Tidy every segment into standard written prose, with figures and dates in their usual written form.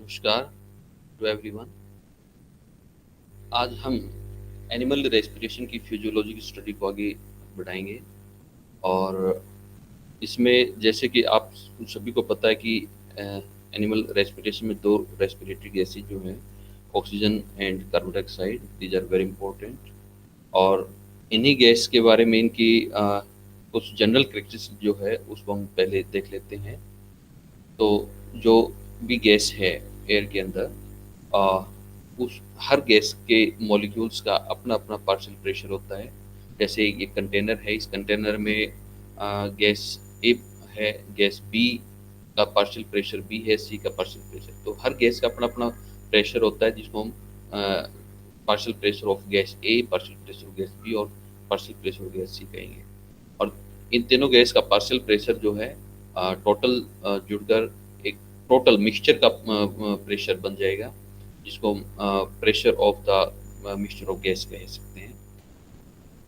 नमस्कार to everyone. आज हम एनिमल रेस्पिरेशन की फिजियोलॉजी की स्टडी को आगे बढ़ाएंगे। और इसमें जैसे कि आप सभी को पता है कि एनिमल रेस्पिरेशन में दो रेस्पिरेटरी गैसेज जो हैं, oxygen and carbon dioxide, these are very important. और इन्हीं गैस के बारे में इनकी कुछ जनरल करेक्टरिस्टिक जो है उसको हम पहले देख लेते हैं। तो जो भी गैस है एयर के अंदर, आ, उस हर गैस के मॉलिक्यूल्स का अपना अपना पार्शियल प्रेशर होता है। जैसे ये कंटेनर है, इस कंटेनर में गैस ए है, गैस बी का पार्शियल प्रेशर बी है, सी का पार्शियल प्रेशर। तो हर गैस का अपना अपना प्रेशर होता है जिसको हम partial pressure of gas A, partial pressure of gas B और partial pressure of gas C कहेंगे। और इन तीनों गैस का पार्शियल प्रेशर जो है टोटल जुड़कर एक टोटल मिक्सचर का प्रेशर बन जाएगा, जिसको pressure of the mixture of gas कह सकते हैं।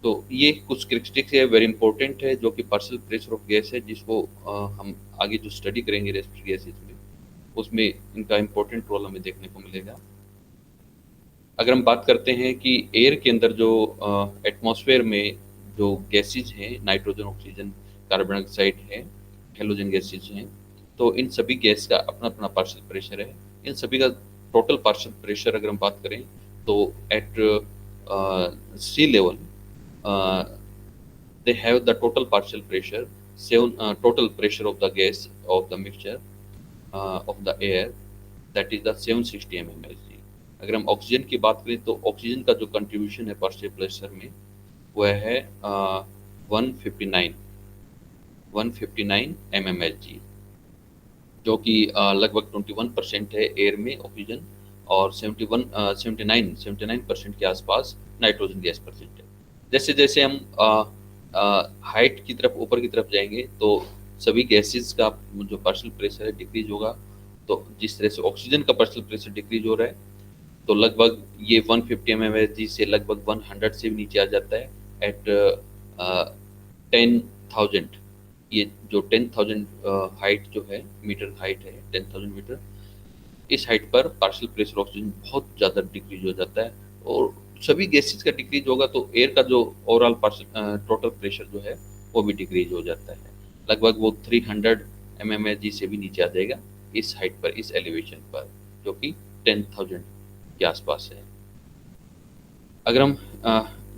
तो ये कुछ करेक्टरिस्टिक्स है, वेरी इंपॉर्टेंट है, जो कि पार्शियल प्रेशर ऑफ गैस है, जिसको हम आगे जो स्टडी करेंगे रेस्पिरेटरी गैसेज में, उसमें इनका इंपॉर्टेंट रोल हमें देखने को मिलेगा। अगर हम बात करते हैं कि एयर के अंदर जो एटमॉस्फेयर में जो गैसेज हैं, नाइट्रोजन, ऑक्सीजन, कार्बन डाइऑक्साइड है, हेलोजन गैसेज हैं, तो इन सभी गैस का अपना अपना पार्शियल प्रेशर है। इन सभी का टोटल पार्शियल प्रेशर अगर हम बात करें तो at sea level they have the total partial pressure, total pressure of the gas of the mixture of the air, that is the 760 mmHg। अगर हम ऑक्सीजन की बात करें तो ऑक्सीजन का जो कंट्रीब्यूशन है पार्शियल प्रेशर में वह है 159 mmHg, जो कि लगभग 21% है एयर में ऑक्सीजन, और 79% के आसपास नाइट्रोजन गैस परसेंट है। जैसे जैसे हम हाइट की तरफ, ऊपर की तरफ जाएंगे तो सभी गैसेस का जो पार्शियल प्रेशर है डिक्रीज होगा। तो जिस तरह से ऑक्सीजन का पार्शियल प्रेशर डिक्रीज हो रहा है, तो लगभग ये 150 mmHg से लगभग 100 से भी नीचे आ जाता है एट 10,000। ये जो 10,000 हाइट जो है, मीटर हाइट है, 10,000 मीटर, इस हाइट पर पार्शियल प्रेशर ऑक्सीजन बहुत ज़्यादा डिक्रीज हो जाता है। और सभी गैसेज का डिक्रीज होगा तो एयर का जो ओवरऑल पार्शियल टोटल प्रेशर जो है वो भी डिक्रीज हो जाता है। लगभग वो 300 mmHg से भी नीचे आ जाएगा इस हाइट पर, इस एलिवेशन पर, जो कि 10,000 के आसपास है। अगर हम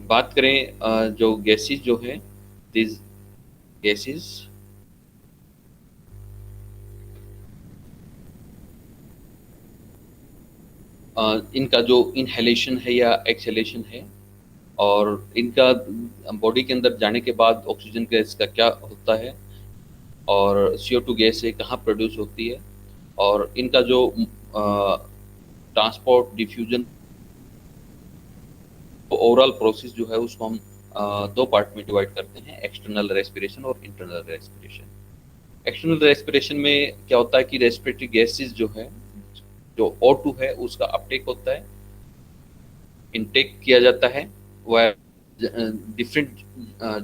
बात करें जो गैसेज जो है, दिस गैसेज इनका जो इनहेलेशन है या एक्सहेलेशन है, और इनका बॉडी के अंदर जाने के बाद ऑक्सीजन गैस का क्या होता है, और CO2 गैस है कहाँ प्रोड्यूस होती है, और इनका जो ट्रांसपोर्ट, डिफ्यूजन, ओवरऑल प्रोसेस जो है उसको हम दो पार्ट में डिवाइड करते हैं, एक्सटर्नल रेस्पिरेशन और इंटरनल रेस्पिरेशन। एक्सटर्नल रेस्पिरेशन में क्या होता है कि रेस्पिरेटरी गैसेज जो है, जो O2 है उसका अपटेक होता है, इनटेक किया जाता है, वह डिफरेंट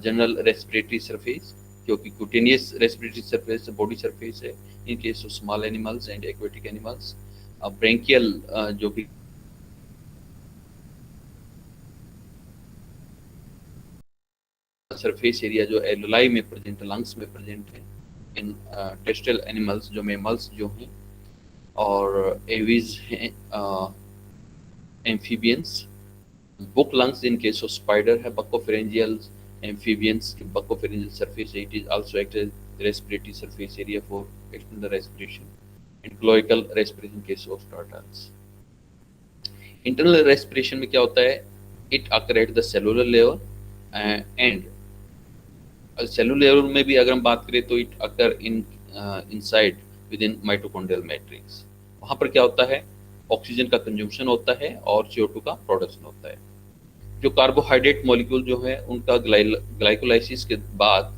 जनरल रेस्पिरेटरी सरफेस, जो कि cutaneous respiratory surface, body surface है in case of small animals and aquatic animals. Branchial जो कि सरफेस एरिया जो एलुलाई में प्रेजेंट, लंग्स में प्रेजेंट है इन टेरेस्ट्रियल एनिमल्स, जो मेमल्स जो हैं, और एवीज हैं, amphibians. Book lungs in case of spider है, बकोफेरेंजियल एम्फीबियंस की buccopharyngeal surface, it is also act as respiratory surface area for external respiration. And cloacal respiration case of turtles. Internal respiration में क्या होता है, it occur at the cellular level, and cellular level में भी अगर हम बात करें तो it occur inside with in mitochondrial matrix. वहाँ पर क्या होता है, ऑक्सीजन का कंजम्पशन होता है और CO2 का प्रोडक्शन होता है। जो कार्बोहाइड्रेट मॉलिक्यूल जो है उनका ग्लाइकोलाइसिस के बाद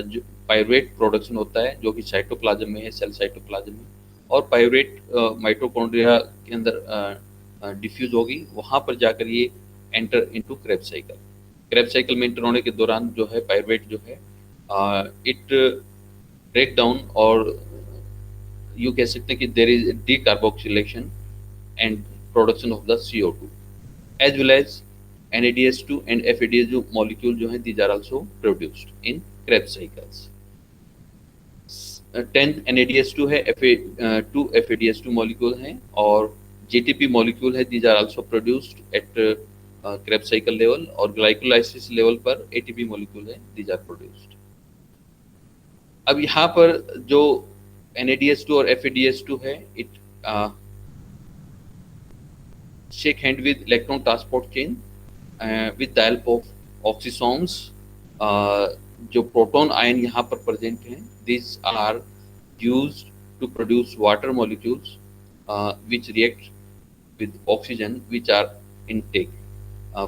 जो पाइरुवेट प्रोडक्शन होता है, जो कि साइटोप्लाज्म में है, सेल साइटोप्लाज्म में, और पाइरुवेट माइटोकॉन्ड्रिया के अंदर डिफ्यूज होगी, वहाँ पर जाकर ये enter into Krebs cycle. Krebs cycle में एंटर होने के दौरान जो है पाइरुवेट जो है इट ब्रेक डाउन और यू कह सकते हैं कि there is decarboxylation and production of the CO2 as well as NADH2 and FADH2 molecule जो है these are also produced in Krebs cycles. 10 NADH2 है, FA2 FADH2 molecule है और GTP molecule है, these are also produced at Krebs cycle level और glycolysis level पर ATP molecule है, these are produced. अब यहाँ पर जो NADH2 और FADH2 है, it shake hand with electron transport chain with the help of oxysomes. जो प्रोटॉन आयन यहाँ पर प्रेजेंट हैं, these are used to produce water molecules which react with oxygen which are intake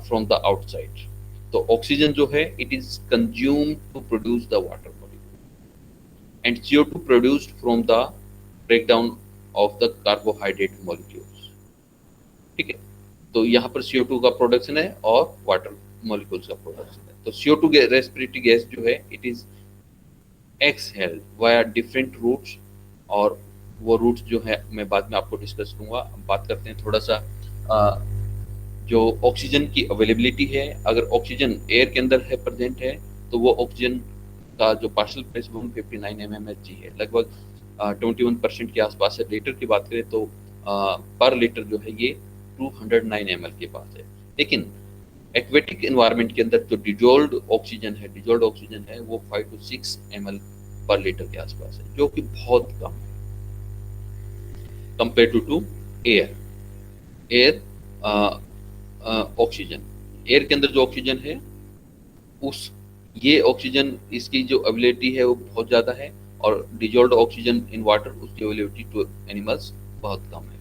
from the outside. तो oxygen जो है it is consumed to produce the water molecule and CO2 produced from the breakdown of the carbohydrate molecules. ठीक है, तो यहाँ पर CO2 का production है और वाटर मॉलिक्यूल्स का प्रोडक्शन है। तो CO2 रेस्पिरेटरी गैस जो है it is exhaled via different routes और वो रूट्स जो है मैं बाद में आपको डिस्कस करूंगा। हम बात करते हैं थोड़ा सा जो ऑक्सीजन की अवेलेबिलिटी है। अगर ऑक्सीजन एयर के अंदर है प्रेजेंट है तो वो ऑक्सीजन का जो पार्शियल प्रेशर 159 mmHg है, लगभग 21% के आसपास है। लीटर की बात करें तो पर लीटर जो है ये 209 ml के पास है। लेकिन एक्वेटिक एनवायरनमेंट के अंदर जो डिजोल्व्ड ऑक्सीजन है वो 5 to 6 ml पर लीटर के आसपास है, जो कि बहुत कम है compare to air oxygen. Air के अंदर जो ऑक्सीजन है ये ऑक्सीजन इसकी जो अवेलेबिलिटी है वो बहुत ज़्यादा है और डिजोल्व्ड ऑक्सीजन इन वाटर उसकी अवेलेबिलिटी टू एनिमल्स बहुत कम है।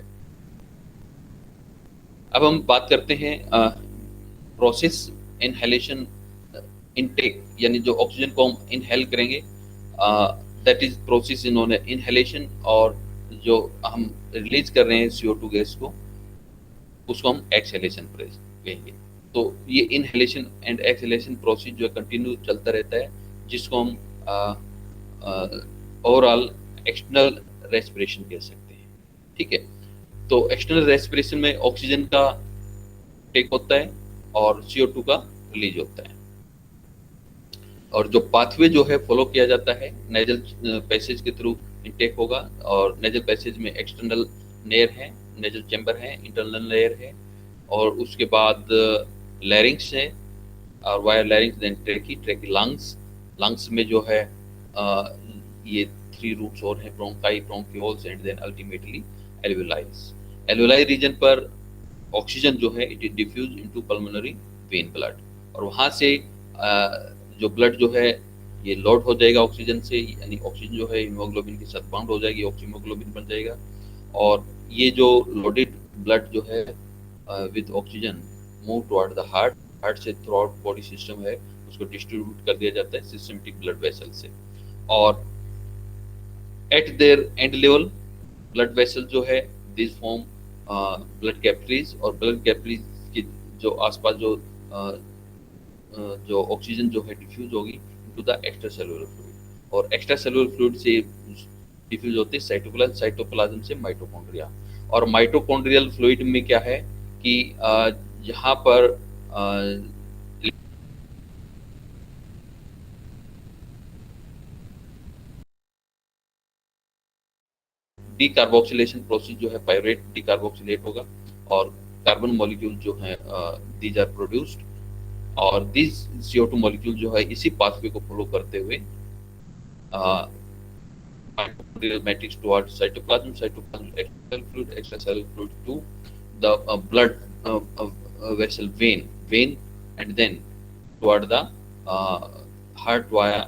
अब हम बात करते हैं प्रोसेस इनहेलेशन इनटेक, यानी जो ऑक्सीजन को हम इनहेल करेंगे दैट इज प्रोसेस इन्होंने इनहेलेशन, और जो हम रिलीज कर रहे हैं CO2 गैस को उसको हम एक्सहेलेशन कहेंगे। तो ये इनहेलेशन एंड एक्सहेलेशन प्रोसेस जो है कंटिन्यू चलता रहता है, जिसको हम ओवरऑल एक्सटर्नल रेस्पिरेशन कह सकते हैं। ठीक है, तो एक्सटर्नल रेस्पिरेशन में ऑक्सीजन का टेक होता है और CO2 का रिलीज होता है, और जो पाथवे जो है फॉलो किया जाता है नेजल पैसेज के थ्रू इनटेक होगा, और नेजल पैसेज में एक्सटर्नल लेयर है, नेजल चैम्बर है, इंटरनल लेयर है, और उसके बाद लैरिंग्स है, और वायर लैरिंग्स, देन ट्रेकी लंग्स में जो है ये 3 रूट्स और हैं, bronchi, bronchioles and then ultimately alveoli region पर ऑक्सीजन जो है it is diffuse into pulmonary vein blood, और वहाँ से जो ब्लड जो है ये लोड हो जाएगा ऑक्सीजन से, यानी ऑक्सीजन जो है हीमोग्लोबिन के साथ बाउंड हो जाएगी, ऑक्सीमोग्लोबिन बन जाएगा, और ये जो लोडेड ब्लड जो है with oxygen move toward the heart से थ्रू आउट बॉडी सिस्टम है उसको डिस्ट्रीब्यूट कर दिया जाता है सिस्टमेटिक ब्लड वेसल से, और eight there and level blood vessel जो है दिस फॉर्म ब्लड कैपिलरीज, और ब्लड कैपिलरीज के जो आसपास जो ऑक्सीजन जो है डिफ्यूज होगी into the extra cellular fluid, और एक्स्ट्रा सेलुलर फ्लूइड से डिफ्यूज होते हैं साइटोप्लाज्म से माइटोकॉन्ड्रिया, और माइटोकॉन्ड्रियल फ्लूइड में क्या है कि यहाँ पर डीकार्बोक्सिलेशन प्रोसेस जो है पायरेट डीकार्बोक्सिलेट होगा, और कार्बन मॉलिक्यूल जो है दीज आर प्रोड्यूस्ड, और दिस CO2 मॉलिक्यूल जो है इसी पाथवे को फॉलो करते हुए mitochondrial matrix towards cytoplasm extracellular fluid to the blood vessel vein, and then toward the heart via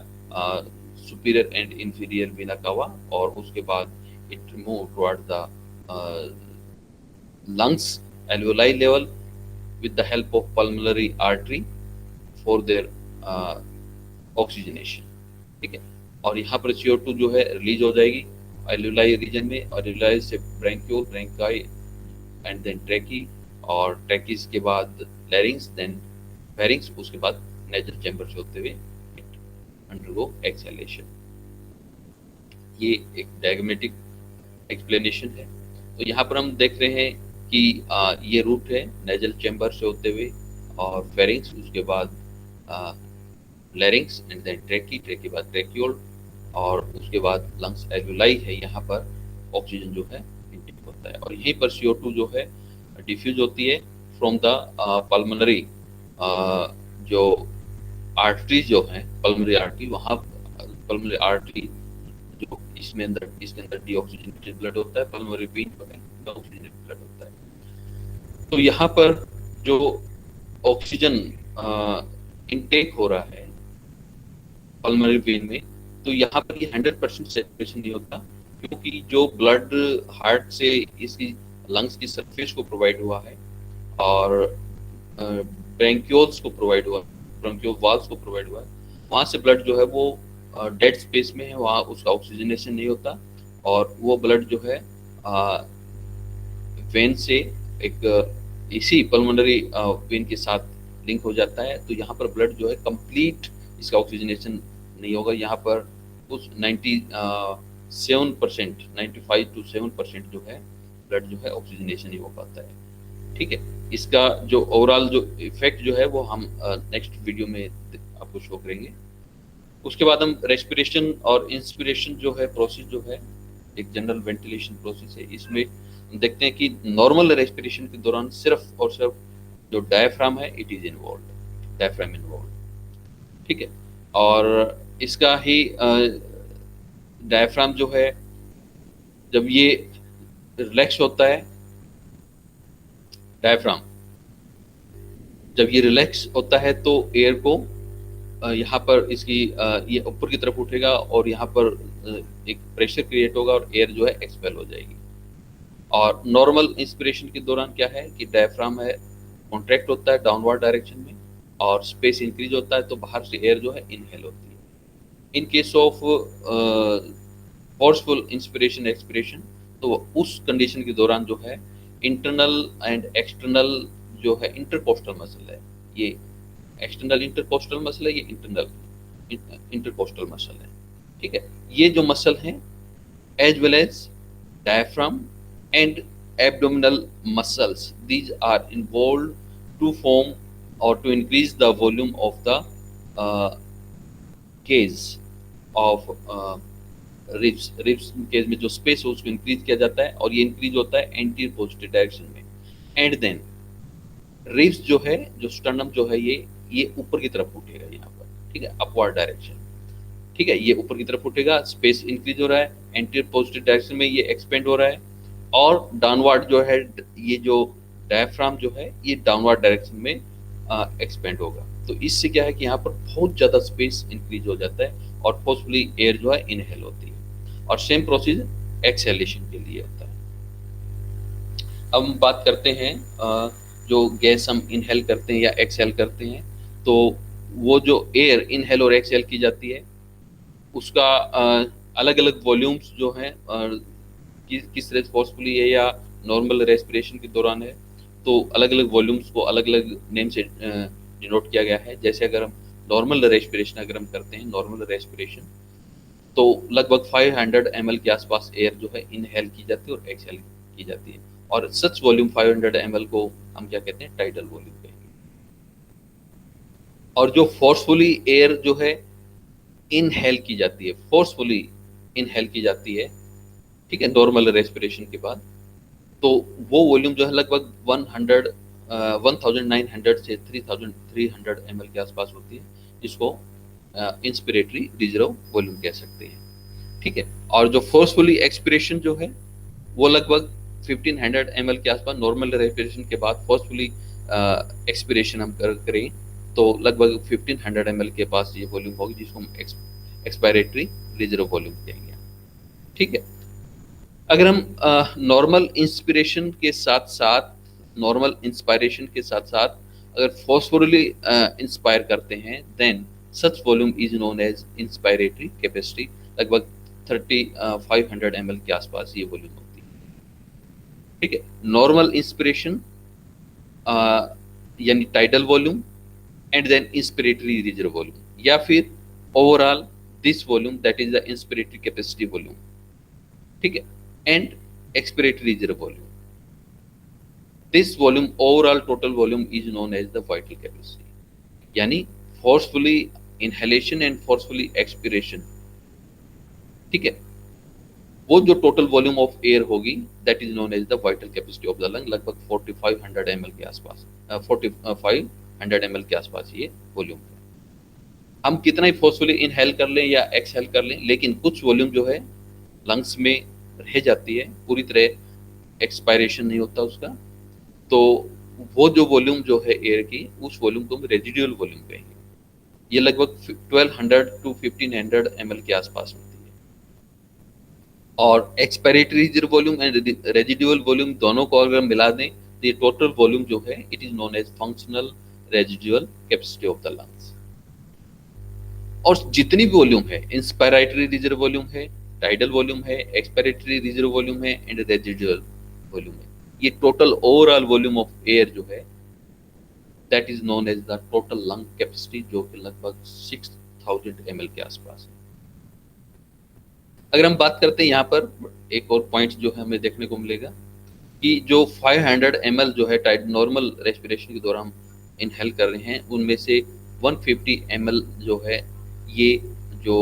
superior and inferior vena cava, और उसके बाद it move toward the lungs alveoli level with the help of pulmonary artery for their oxygenation। ठीक है, और यहाँ पर CO2 जो है रिलीज हो जाएगी एल्वेलाई रीजन में, और एल्वेलाई से ब्रैंक्यूल, ब्रैंकाई एंड देन ट्रैकी, और ट्रैकीज के बाद लैरिंग्स, देन फेरिंग्स, उसके बाद नेजल चैम्बर से होते हुए अंडरगो एक्सहेलेशन। ये एक डायग्रामेटिक एक्सप्लेनेशन है। तो यहाँ पर हम देख रहे हैं कि ये रूट है नेजल चैम्बर से होते हुए और फेरिंग्स, उसके बाद लैरिंग्स एंड देन ट्रेकी, ट्रेकी के बाद ट्रेक्यूल और उसके बाद लंग्स एल्वुलाई है। यहाँ पर ऑक्सीजन जो है इनटेक होता है और यहीं पर CO2 जो है डिफ्यूज होती है फ्रॉम द पल्मोनरी, जो आर्टरीज जो है पल्मोनरी आर्टरी, वहाँ पल्मोनरी आर्टरी जो इसके अंदर डीऑक्सीजनेटेड ब्लड होता है, पल्मोनरी वेन जो है ऑक्सीजनेटेड ब्लड होता है। तो यहाँ पर जो ऑक्सीजन इनटेक हो रहा है पल्मोनरी वेन में, तो यहाँ पर ये 100% सेचुरेशन नहीं होता, क्योंकि जो ब्लड हार्ट से इसकी लंग्स की सरफेस को प्रोवाइड हुआ है और ब्रैंक्यूल्स को प्रोवाइड हुआ, ब्रैंक्यूल वाल्स को प्रोवाइड हुआ है, वहाँ से ब्लड जो है वो डेड स्पेस में है, वहाँ उसका ऑक्सीजनेशन नहीं होता और वो ब्लड जो है वेन से एक इसी पल्मोनरी वेन के साथ लिंक हो जाता है। तो यहाँ पर ब्लड जो है कंप्लीट इसका ऑक्सीजनेशन नहीं होगा, यहाँ पर कुछ 97%, 95 to 7% जो है ब्लड जो है ऑक्सीजनेशन ही हो पाता है। ठीक है, इसका जो ओवरऑल जो इफेक्ट जो है वो हम नेक्स्ट वीडियो में आपको शो करेंगे। उसके बाद हम रेस्पिरेशन और इंस्पिरेशन जो है प्रोसेस जो है एक जनरल वेंटिलेशन प्रोसेस है, इसमें देखते हैं कि नॉर्मल रेस्पिरेशन के दौरान सिर्फ और सिर्फ जो डायफ्राम है it is involve, diaphragm involve. ठीक है, और इसका ही डायफ्राम जो है जब ये रिलैक्स होता है, डायफ्राम जब ये रिलैक्स होता है तो एयर को यहाँ पर इसकी ये ऊपर की तरफ उठेगा और यहाँ पर एक प्रेशर क्रिएट होगा और एयर जो है एक्सपेल हो जाएगी। और नॉर्मल इंस्पिरेशन के दौरान क्या है कि डायफ्राम है कॉन्ट्रैक्ट होता है डाउनवर्ड डायरेक्शन में और स्पेस इंक्रीज होता है, तो बाहर से एयर जो है इनहेल होती है। In case of forceful inspiration expiration, तो उस कंडीशन के दौरान जो है इंटरनल एंड एक्सटर्नल जो है इंटरकोस्टल मसल है, ये एक्सटर्नल इंटरकोस्टल मसल है, ये इंटरनल इंटरकोस्टल मसल है। ठीक है, ये जो मसल हैं as well as diaphragm and abdominal muscles, these are involved to form or to increase the volume of the cage of ribs cage में जो स्पेस है उसको इंक्रीज किया जाता है और ये इंक्रीज होता है एंटीरियर पॉजिटिव डायरेक्शन में। एंड देन रिब्स जो है, जो स्टर्नम जो है ये ऊपर की तरफ उठेगा यहाँ पर। ठीक है, अपवर्ड डायरेक्शन। ठीक है, ये ऊपर की तरफ उठेगा, स्पेस इंक्रीज हो रहा है, एंटीरियर पॉजिटिव डायरेक्शन में ये एक्सपेंड हो रहा है और डाउनवर्ड जो है ये जो डायफ्राम जो है ये डाउनवर्ड डायरेक्शन में एक्सपेंड होगा। तो इससे क्या है कि यहाँ पर बहुत ज़्यादा स्पेस इंक्रीज हो जाता है और फोर्सफुली एयर जो है इनहेल होती है। और सेम प्रोसीजर एक्सहेलेशन के लिए होता है। अब हम बात करते हैं जो गैस हम इनहेल करते हैं या एक्सहेल करते हैं, तो वो जो एयर इनहेल और एक्सहेल की जाती है उसका अलग अलग वॉल्यूम्स जो हैं किस तरह फोर्सफुली है या नॉर्मल रेस्पिरेशन के दौरान है, तो अलग अलग वॉल्यूम्स को अलग अलग नेम से डिनोट किया गया है। जैसे अगर हम नॉर्मल रेस्पिरेशन अगर हम करते हैं, नॉर्मल रेस्पिरेशन तो लगभग 500 ml के आसपास एयर जो है इनहेल की जाती है और एक्सहेल की जाती है, और सच वॉल्यूम 500 ml को हम क्या कहते हैं, टाइडल वॉल्यूम कहेंगे। और जो फोर्सफुली एयर जो है इनहेल की जाती है, फोर्सफुली इनहेल की जाती है, ठीक है, नॉर्मल रेस्पिरेशन के बाद, तो वो वॉल्यूम जो है लगभग 1900 से 3300 ml के आसपास होती है, जिसको इंस्पिरेटरी रिजर्व वॉल्यूम कह सकते हैं। ठीक है, और जो फोर्सफुली एक्सपिरेशन जो है वो लगभग 1500 ml के आसपास, नॉर्मल रेस्पिरेशन के बाद फोर्सफुली एक्सपिरेशन हम करें तो लगभग 1500 ml के पास ये वॉल्यूम होगी, जिसको हम एक्सपायरेटरी रिजर्व वॉल्यूम कहेंगे। ठीक है, अगर हम नॉर्मल इंस्पिरेशन के साथ साथ, नॉर्मल इंस्पायरेशन के साथ साथ अगर फोर्सफुली इंस्पायर करते हैं, then such volume is known as inspiratory capacity. लगभग 3500 ml के आसपास ये वॉल्यूम होती है। ठीक है, नॉर्मल इंस्पिरेशन यानी tidal volume and then inspiratory reserve volume, या फिर overall this volume that is the inspiratory capacity volume. ठीक है, and expiratory reserve volume. This volume, overall total volume, is known as the vital capacity. यानी forcefully inhalation and forcefully expiration, ठीक है, वो जो total volume of air होगी that is known as the vital capacity of the lung, लगभग 4500 ml के आसपास, 4500 ml के आसपास ये वॉल्यूम है। हम कितना ही फोर्सफुली इनहेल कर लें या एक्सहेल कर लें, लेकिन कुछ वॉल्यूम जो है लंग्स में रह जाती है, पूरी तरह एक्सपायरेशन नहीं होता उसका, तो वो जो वॉल्यूम जो है एयर की, उस वॉल्यूम को हम रेजिडुअल वॉल्यूम कहेंगे। ये लगभग 1200 टू 1500 ml के आसपास होती है। और expiratory reserve volume and residual volume दोनों को अगर हम मिला दें तो ये टोटल वॉल्यूम जो है it is known as functional residual capacity of the lungs. और जितनी भी वॉल्यूम है, इंस्पायरेटरी रिजर्व वॉल्यूम है, टाइडल वॉल्यूम है, एक्सपायरेटरी रिजर्व वॉल्यूम है एंड रेजिडुअल वॉल्यूम है, ये total overall volume of air जो है that is known as the total lung capacity, जो कि लगभग 6000 ml के आसपास है। अगर हम बात करते हैं यहाँ पर एक और पॉइंट जो है हमें देखने को मिलेगा कि जो 500 ml जो है टाइड नॉर्मल रेस्पिरेशन के दौरान हम इनहेल कर रहे हैं, उनमें से 150 ml जो है ये जो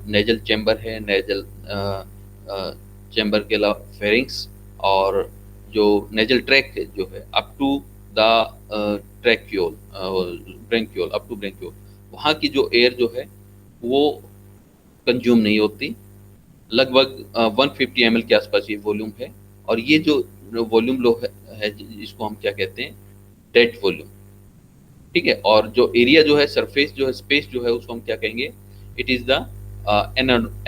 नेजल चैम्बर है, नेजल चैम्बर के अलावा फेरिंग्स और जो नेजल ट्रैक जो है up to the tracheole, bronchiole, up to bronchiole, वहाँ की जो एयर जो है वो कंज्यूम नहीं होती। लगभग 150 ml के आसपास ये वॉल्यूम है। और ये जो वॉल्यूम लो है इसको हम क्या कहते हैं, डेड वॉल्यूम, ठीक है। और जो एरिया जो है, सरफेस जो है, स्पेस जो है, उसको हम क्या कहेंगे, it is the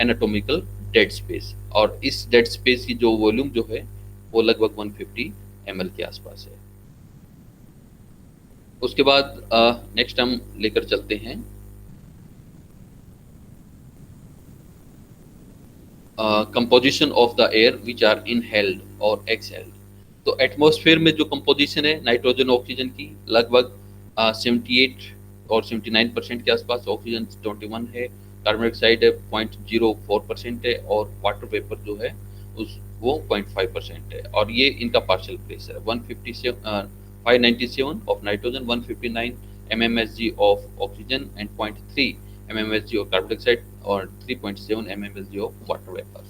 anatomical dead space. और इस डेड स्पेस की जो वॉल्यूम जो है वो लगभग 150 ml के आसपास है। उसके बाद नेक्स्ट हम लेकर चलते हैं composition of the air which are inhaled और एक्सहेल्ड। तो एटमॉस्फेयर में जो कंपोजिशन है नाइट्रोजन ऑक्सीजन की, लगभग 78 और 79% के आसपास, ऑक्सीजन 21 है, कार्बन डाइऑक्साइड 0.04% है और वाटर वेपर जो है उस वो 0.5% है। और ये इनका partial pressure 597 of nitrogen, 159 mmSg of oxygen and 0.3 mmSg of carbon dioxide और 3.7 mmSg of water vapour.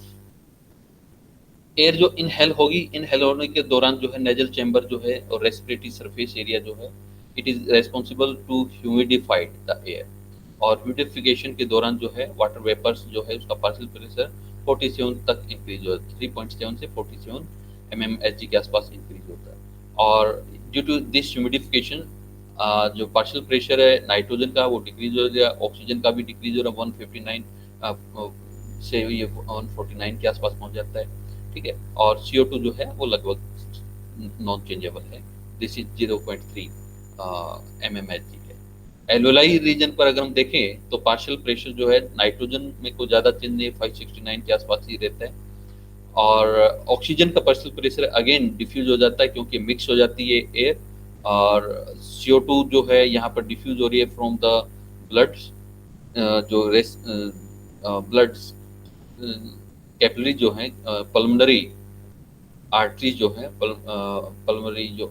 Air जो इनहेल होगी, इनहेल होने के दौरान जो है नेजल चैम्बर जो है और रेस्पिरेटरी सरफेस एरिया जो है it is responsible to humidified the air. और ह्यूमिडिफिकेशन के दौरान जो है वाटर वेपर्स जो है उसका पार्शियल प्रेशर 47 तक इंक्रीज होता है, 3.7 से 47 mmSg के आसपास इंक्रीज होता है। और ड्यू टू दिस ह्यूमिडिफिकेशन जो पार्शियल प्रेशर है नाइट्रोजन का वो डिक्रीज हो गया, ऑक्सीजन का भी डिक्रीज हो रहा है, 159 से ये 149 के आसपास पहुंच जाता है, ठीक है। और CO2 जो है वो लगभग नॉन चेंजेबल है, दिस इज 0.3 mmHg है। एल्वेलाई रीजन पर अगर हम देखें तो पार्शियल प्रेशर जो है नाइट्रोजन में कोई ज़्यादा चेंज नहीं, 569 के आसपास ही रहता है। और ऑक्सीजन का पार्शियल प्रेशर अगेन डिफ्यूज हो जाता है क्योंकि मिक्स हो जाती है एयर। और CO2 जो है यहाँ पर डिफ्यूज हो रही है फ्रॉम द ब्लड, जो ब्लड कैपिलरी जो है, पल्मोनरी आर्टरी जो है, पल्मोनरी जो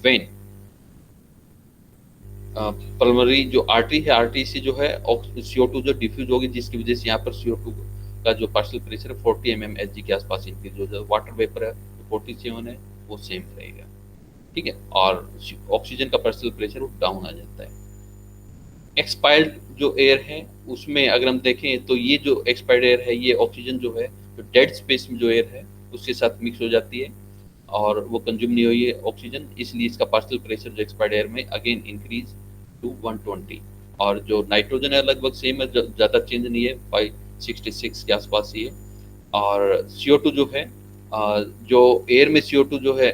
वेन, पल्मोनरी जो आर्टरी है, आर्टरी से जो है CO2 जो डिफ्यूज होगी, जिसकी वजह से यहाँ पर CO2 का जो पार्शियल प्रेशर है 40 mmHg के आसपास इंक्रीज हो जाए। वाटर वेपर है 47 है वो सेम रहेगा, ठीक है। और ऑक्सीजन का पार्शियल प्रेशर वो डाउन आ जाता है। एक्सपायर्ड जो एयर है उसमें अगर हम देखें तो ये जो एक्सपायर्ड एयर है ये ऑक्सीजन जो है जो डेड स्पेस में जो एयर है उसके साथ मिक्स हो जाती है और वो कंज्यूम नहीं हुई है ऑक्सीजन, इसलिए इसका पार्शियल प्रेशर जो एक्सपायर्ड एयर में अगेन इंक्रीज टू 120। और जो नाइट्रोजन है लगभग सेम है, ज़्यादा चेंज नहीं है, 566 के आसपास ही है। और CO2 जो है जो एयर में CO2 जो है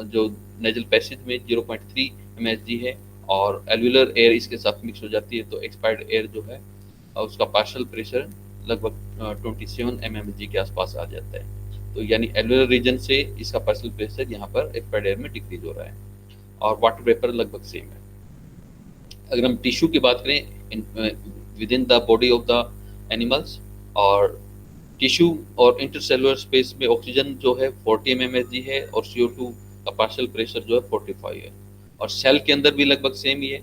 जो नेजल पैसेज में 0.3 mmHg है और एल्वुलर एयर इसके साथ मिक्स हो जाती है, तो एक्सपायर्ड एयर जो है उसका पार्शियल प्रेशर लगभग 27 mmHg के आसपास आ जाता है। तो यानी एल्वुलर रीजन से इसका पार्शियल प्रेशर यहाँ पर एक्सपायर्ड एयर में डिक्रीज हो रहा है और वाटर वेपर लगभग सेम है। अगर हम टिश्यू की बात करें with in the body of the animals, और टिश्यू और इंटरसेलुलर स्पेस में ऑक्सीजन जो है 40 mmHg है और CO2 का पार्शियल प्रेशर जो है 45 है। और सेल के अंदर भी लगभग सेम ही है,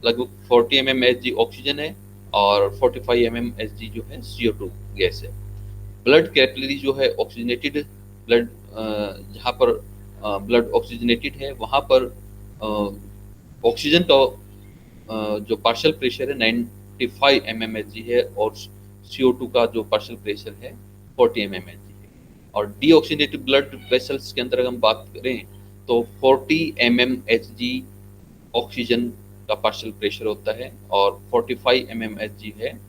लगभग 40 mmHg ऑक्सीजन है और 45 mmHg जो है CO2 गैस है। ब्लड कैपिलरी जो है ऑक्सीजनेटेड ब्लड, जहाँ पर ब्लड ऑक्सीजनेटेड है वहाँ पर ऑक्सीजन का जो पार्शियल प्रेशर है 95 mmHg है और CO2 का जो पार्शियल प्रेशर है 40 mmHg है। और डीऑक्सीनेटेड ब्लड वेसल्स के अंदर अगर हम बात करें तो 40 mmHg ऑक्सीजन का पार्शियल प्रेशर होता है और 45 mmHg है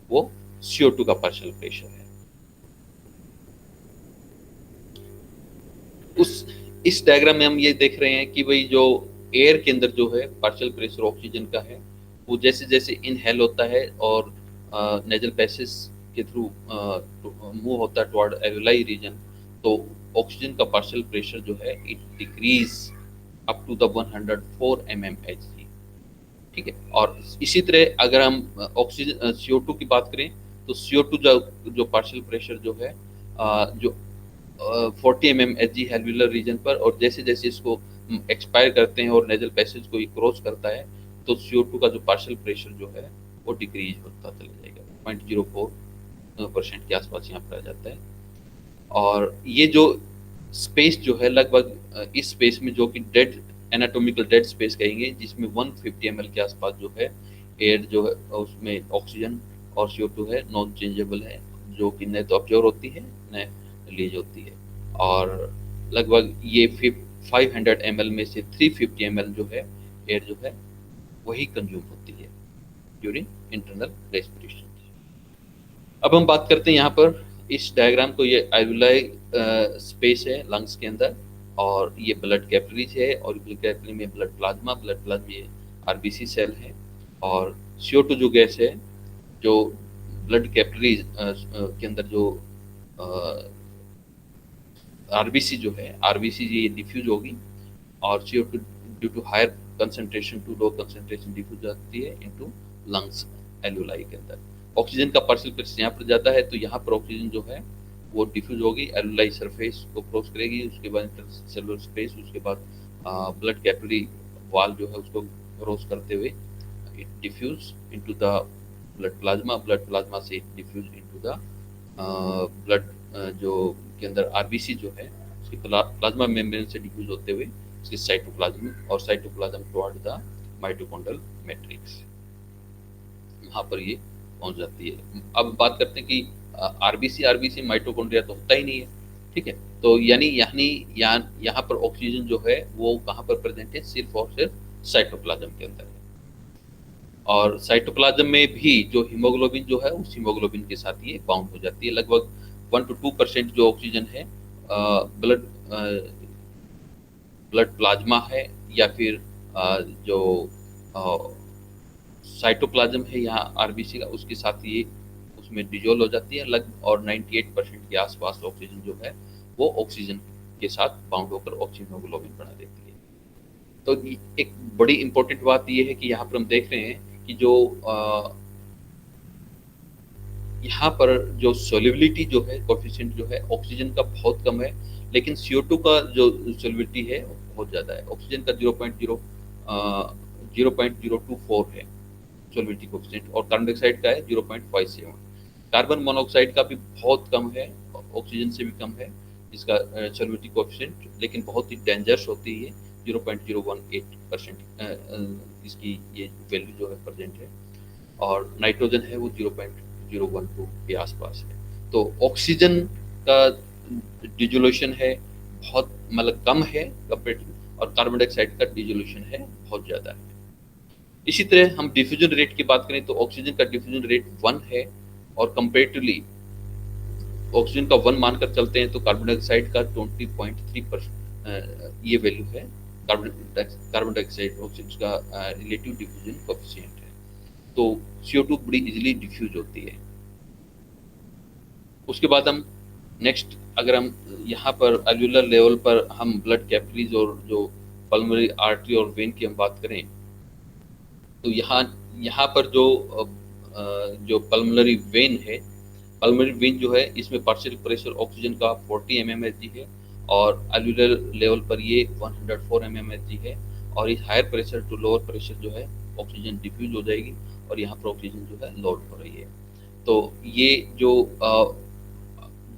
वो CO2 का पार्शियल प्रेशर है। उस इस डायग्राम में हम ये देख रहे हैं कि भाई जो एयर के अंदर जो है पार्शियल प्रेशर ऑक्सीजन का है वो जैसे जैसे इनहेल होता है और नेजल पैसेज के थ्रू मूव होता है टुवर्ड एल्वेलाई रीजन, तो ऑक्सीजन का पार्शियल प्रेशर जो है it decrease up to the 104 mmHg। ठीक है। और इसी तरह अगर हम ऑक्सीजन CO2 की बात करें तो CO2 जो पार्शियल प्रेशर जो है जो 40 mmHg है एल्वियुलर रीजन पर, और जैसे जैसे इसको एक्सपायर करते हैं और नेजल पैसेज को क्रॉस करता है तो CO2 का जो पार्शियल प्रेशर जो है वो डिक्रीज होता चला जाएगा, 0.04% के आसपास यहाँ पर आ जाता है। और ये जो स्पेस जो है लगभग इस स्पेस में जो कि डेड एनाटॉमिकल डेड स्पेस कहेंगे, जिसमें 150 ml के आसपास जो है एयर जो है उसमें ऑक्सीजन और CO2 है नॉन चेंजेबल है, जो कि न तो ऑब्जर्व होती है न रिलीज होती है। और लगभग ये 500 ml में से 350 ml जो है एयर जो है वही कंज्यूम होती है ड्यूरिंग इंटरनल रेस्पिरेशन। अब हम बात करते हैं यहाँ पर इस डायग्राम को, ये एल्वियोलाई स्पेस है लंग्स के अंदर और ये ब्लड कैपिलरीज है और ब्लड कैपिलरी में ब्लड प्लाज्मा ये आरबीसी सेल है। और CO2 जो गैस है जो ब्लड कैपिलरीज के अंदर जो आरबीसी जो है आरबीसी ये डिफ्यूज होगी और CO2 due to higher concentration to low concentration diffuse जाती है इनटू लंग्स एल्वियोलाई के अंदर। ऑक्सीजन का पार्शियल प्रेशर यहाँ पर जाता है तो यहाँ पर ऑक्सीजन जो है वो डिफ्यूज होगी, एल्वियोलाई सरफेस को क्रॉस करेगी, उसके बाद इंटरसेलुलर स्पेस, उसके बाद ब्लड कैपिलरी वॉल जो है उसको क्रॉस करते हुए it diffuse into the blood plasma से it diffuse into the blood जो के अंदर आरबीसी जो है उसके प्लाज्मा मेम्ब्रेन से डिफ्यूज होते हुए उसके साइटोप्लाज्म और cytoplasm toward the mitochondrial matrix, वहाँ पर ये पहुंच जाती है। अब बात करते हैं कि आरबीसी माइटोकॉन्ड्रिया तो होता ही नहीं है। ठीक है। तो यानी यहाँ पर ऑक्सीजन जो है वो कहाँ पर प्रेजेंट है, सिर्फ और सिर्फ साइटोप्लाज्म के अंदर है। और साइटोप्लाज्म में भी जो हीमोग्लोबिन जो है उस हीमोग्लोबिन के साथ ये बाउंड हो जाती है। लगभग 1 to 2% जो ऑक्सीजन है ब्लड प्लाज्मा है या फिर जो साइटोप्लाज्म है यहाँ आरबीसी का उसके साथ ये उसमें डिजोल्व हो जाती है लगभग, और 98% के आसपास ऑक्सीजन जो है वो ऑक्सीजन के साथ बाउंड होकर ऑक्सीहीमोग्लोबिन बना देती है। तो एक बड़ी इंपॉर्टेंट बात ये है कि यहाँ पर हम देख रहे हैं कि जो यहाँ पर जो सोल्युबिलिटी जो है कोफिशिएंट जो है ऑक्सीजन का बहुत कम है, लेकिन CO2 का जो सोल्युबिलिटी है बहुत ज़्यादा है। ऑक्सीजन का 0.024 है सोल्युबिलिटी कोफिशिएंट और कार्बन डाइऑक्साइड का है 0.57। कार्बन मोनोऑक्साइड का भी बहुत कम है, ऑक्सीजन से भी कम है इसका सोल्युबिलिटी कोफिशिएंट, लेकिन बहुत ही डेंजरस होती है 0.018% इसकी ये वैल्यू जो है प्रेजेंट है। और नाइट्रोजन है वो 0.012 के आसपास है। तो ऑक्सीजन का डिजोल्यूशन है बहुत मतलब कम है कंपेरेटिव, और कार्बन डाइऑक्साइड का डिजोल्यूशन है बहुत ज़्यादा है। इसी तरह हम डिफ्यूजन रेट की बात करें तो ऑक्सीजन का डिफ्यूजन रेट 1 है और कंपेरेटिवली ऑक्सीजन का 1 मानकर चलते हैं तो कार्बन डाइऑक्साइड का 20.3% ये वैल्यू है। कार्बन डाइऑक्साइड ऑक्सीजन का रिलेटिव डिफ्यूजन कोएफिशिएंट है। तो CO2 बड़ी इजीली डिफ्यूज होती है। उसके बाद हम नेक्स्ट अगर हम यहाँ पर एल्वियुलर लेवल पर हम ब्लड कैपिलरीज और जो पल्मोनरी आर्टरी और वेन की हम बात करें तो यहाँ पर जो पल्मोनरी वेन है पल्मोनरी वेन जो है इसमें पार्शियल प्रेशर ऑक्सीजन का 40 mmHg है और एल्वियोलर लेवल पर ये 104 mmHg है और इस higher pressure to lower pressure जो है ऑक्सीजन डिफ्यूज हो जाएगी और यहाँ पर ऑक्सीजन जो है लोड हो रही है। तो ये जो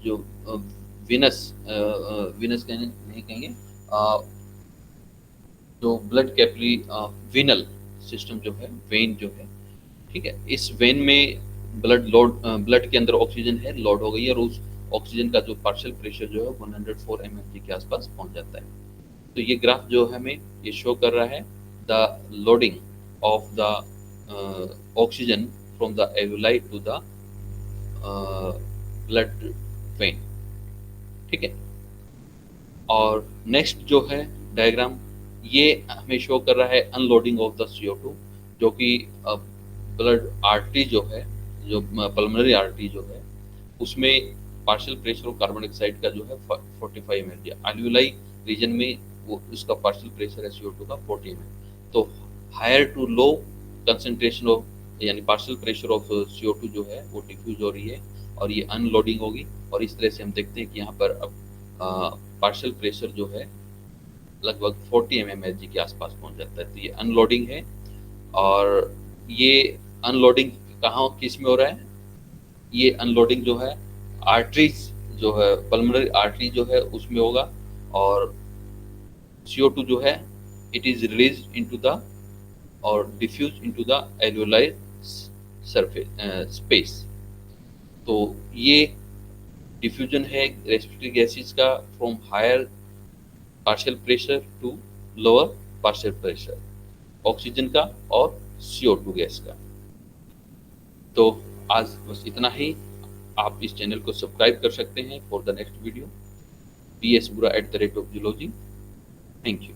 जो विनस विनस कहने नहीं कहेंगे, जो ब्लड कैपिलरी वेनल सिस्टम जो है, वेन जो है, ठीक है, इस वेन में ब्लड के अंदर ऑक्सीजन है, लोड हो गई है और उस ऑक्सीजन का जो पार्शियल प्रेशर जो है 104 mmHg के आसपास पहुंच जाता है। तो ये ग्राफ जो हमें ये शो कर रहा है the loading of the oxygen from the alveoli to the blood vein, ठीक है। और नेक्स्ट जो है डायग्राम, ये हमें शो कर रहा है अनलोडिंग ऑफ द CO2, जो कि ब्लड आर्टरी जो है, जो पल्मोनरी आर्टरी जो है, उसमें partial pressure of carbon dioxide का जो है 45 mg, एल्वियोलाई रीजन में वो उसका पार्शियल प्रेशर है CO2 का 40 mg। तो higher to low concentration of, यानी पार्शियल प्रेशर ऑफ CO2 जो है वो डिफ्यूज हो रही है और ये अनलोडिंग होगी और इस तरह से हम देखते हैं कि यहाँ पर अब पार्शियल प्रेशर जो है लगभग 40 mmHg के आसपास पहुंच जाता है। तो ये अनलोडिंग है और ये अनलोडिंग कहाँ किस में हो रहा है, ये अनलोडिंग जो है आर्टरीज जो है, पल्मोनरी आर्टरी जो है उसमें होगा और CO2 जो है it is release into the और diffuse into the alveoli surface space. तो ये डिफ्यूजन है रेस्पिरेटरी गैसेस का from higher partial pressure to lower partial pressure, oxygen का और CO2 गैस का। तो आज बस इतना ही। आप इस चैनल को सब्सक्राइब कर सकते हैं for the next video. PS Bura @zoology। Thank you.